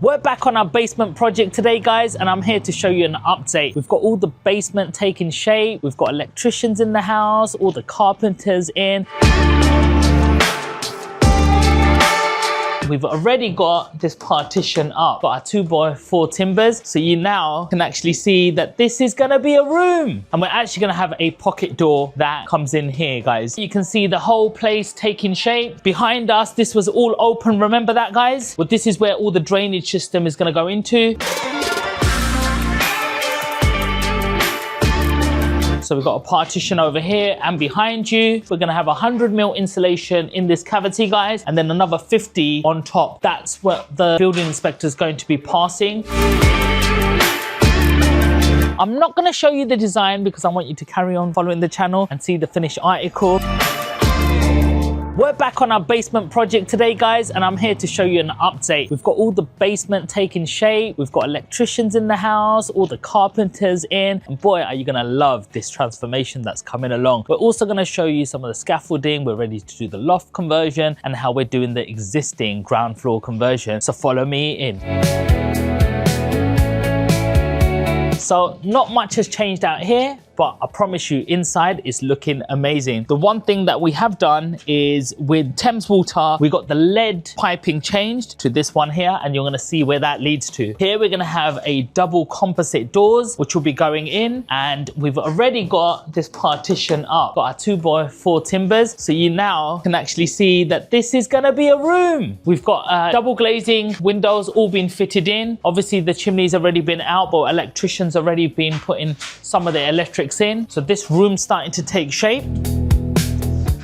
We're back on our basement project today, guys, and I'm here to show you an update. We've got all the basement taking shape. We've got electricians in the house, all the carpenters in. We've already got this partition up, got our 2x4 timbers. So you now can actually see that this is gonna be a room. And we're actually gonna have a pocket door that comes in here, guys. You can see the whole place taking shape. Behind us, this was all open. Remember that, guys? Well, this is where all the drainage system is gonna go into. So we've got a partition over here, and behind you, we're gonna have 100mm insulation in this cavity, guys, and then another 50 on top. That's what the building inspector is going to be passing. I'm not gonna show you the design because I want you to carry on following the channel and see the finished article. We're back on our basement project today, guys, and I'm here to show you an update. We've got all the basement taking shape. We've got electricians in the house, all the carpenters in, and boy, are you gonna love this transformation that's coming along. We're also gonna show you some of the scaffolding. We're ready to do the loft conversion and how we're doing the existing ground floor conversion. So follow me in. So not much has changed out here, but I promise you inside is looking amazing. The one thing that we have done is with Thames Water, we got the lead piping changed to this one here, and you're gonna see where that leads to. Here we're gonna have a double composite doors, which will be going in, and we've already got this partition up. Got our 2x4 timbers, so you now can actually see that this is gonna be a room. We've got double glazing windows all been fitted in. Obviously the chimney's already been out, but electricians already been putting some of the electric in. So this room's starting to take shape.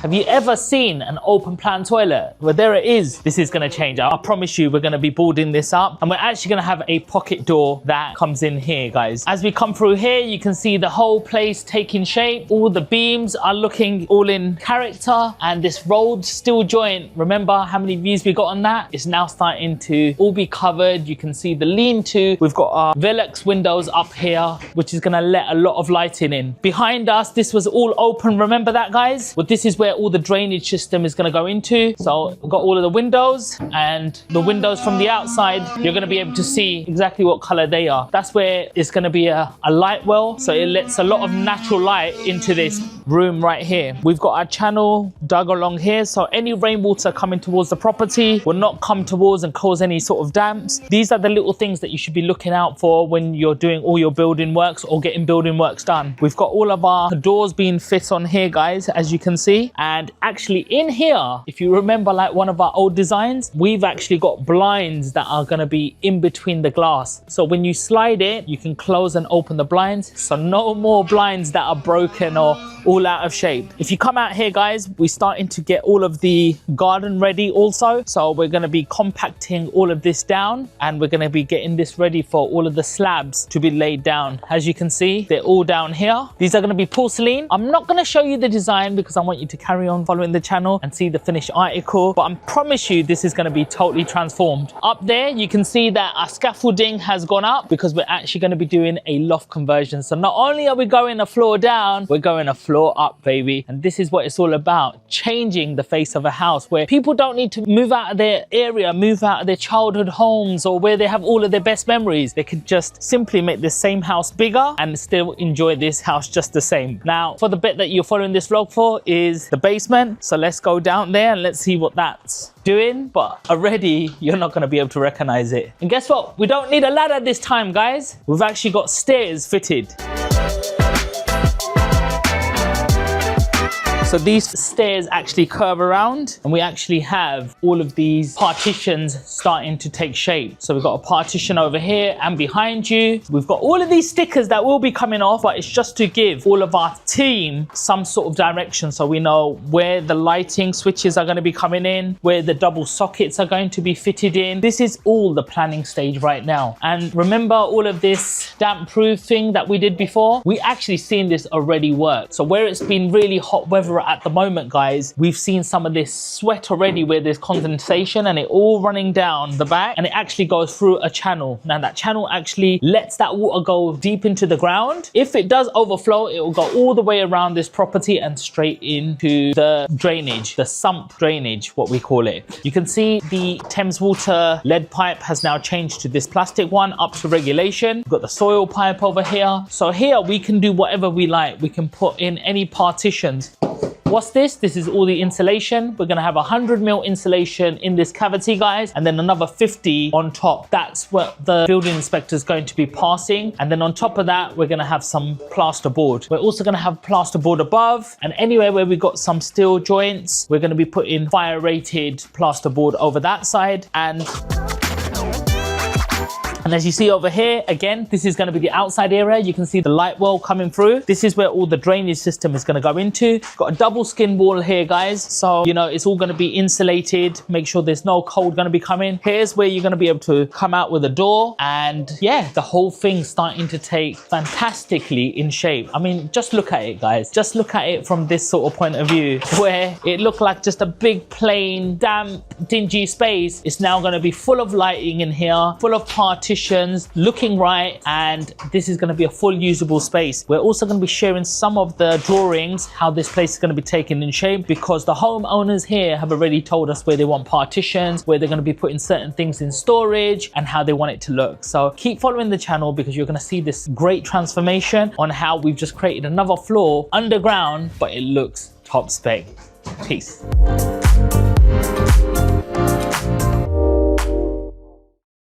Have you ever seen an open plan toilet? Well, there it is. This is gonna change. I promise you we're gonna be boarding this up, and we're actually gonna have a pocket door that comes in here, guys. As we come through here, you can see the whole place taking shape. All the beams are looking all in character, and this rolled steel joint, remember how many views we got on that? It's now starting to all be covered. You can see the lean-to. We've got our Velux windows up here, which is gonna let a lot of lighting in. Behind us, this was all open. Remember that, guys? Well, this is where all the drainage system is going to go into. So we've got all of the windows, and the windows from the outside, you're going to be able to see exactly what color they are. That's where it's going to be a light well, so it lets a lot of natural light into this room right here. We've got our channel dug along here, so any rainwater coming towards the property will not come towards and cause any sort of damps. These are the little things that you should be looking out for when you're doing all your building works or getting building works done. We've got all of our doors being fit on here, guys, as you can see. And actually in here, if you remember like one of our old designs, we've actually got blinds that are going to be in between the glass. So when you slide it, you can close and open the blinds. So no more blinds that are broken or all out of shape. If you come out here, guys, we're starting to get all of the garden ready also. So we're going to be compacting all of this down, and we're going to be getting this ready for all of the slabs to be laid down. As you can see, they're all down here. These are going to be porcelain. I'm not going to show you the design because I want you to carry on following the channel and see the finished article, but I promise you this is going to be totally transformed. Up there you can see that our scaffolding has gone up because we're actually going to be doing a loft conversion. So not only are we going a floor down, we're going a floor up, baby. And this is what it's all about, changing the face of a house where people don't need to move out of their area, move out of their childhood homes or where they have all of their best memories. They could just simply make the same house bigger and still enjoy this house just the same. Now for the bit that you're following this vlog for is the basement. So let's go down there and let's see what that's doing. But already you're not going to be able to recognize it. And guess what? We don't need a ladder this time, guys. We've actually got stairs fitted. So these stairs actually curve around, and we actually have all of these partitions starting to take shape. So we've got a partition over here, and behind you, we've got all of these stickers that will be coming off, but it's just to give all of our team some sort of direction so we know where the lighting switches are going to be coming in, where the double sockets are going to be fitted in. This is all the planning stage right now. And remember all of this damp proof thing that we did before? We actually seen this already work. So where it's been really hot weather however, at the moment, guys, we've seen some of this sweat already where there's condensation and it all running down the back, and it actually goes through a channel. Now that channel actually lets that water go deep into the ground. If it does overflow, it will go all the way around this property and straight into the drainage, the sump drainage, what we call it. You can see the Thames Water lead pipe has now changed to this plastic one up to regulation. We've got the soil pipe over here. So here we can do whatever we like. We can put in any partitions. What's this? This is all the insulation. We're gonna have 100mm insulation in this cavity, guys, and then another 50 on top. That's what the building inspector is going to be passing. And then on top of that, we're gonna have some plasterboard. We're also gonna have plasterboard above, and anywhere where we got some steel joints, we're gonna be putting fire rated plasterboard over that side. And as you see over here, again, this is going to be the outside area. You can see the light well coming through. This is where all the drainage system is going to go into. Got a double skin wall here, guys. So, you know, it's all going to be insulated. Make sure there's no cold going to be coming. Here's where you're going to be able to come out with a door. And yeah, the whole thing's starting to take fantastically in shape. I mean, just look at it, guys. Just look at it from this sort of point of view, where it looked like just a big, plain, damp, dingy space. It's now going to be full of lighting in here, full of partitions, looking right, and this is going to be a full usable space. We're also going to be sharing some of the drawings, how this place is going to be taken in shape, because the homeowners here have already told us where they want partitions, where they're going to be putting certain things in storage, and how they want it to look. So keep following the channel, because you're going to see this great transformation on how we've just created another floor underground, but it looks top spec. Peace.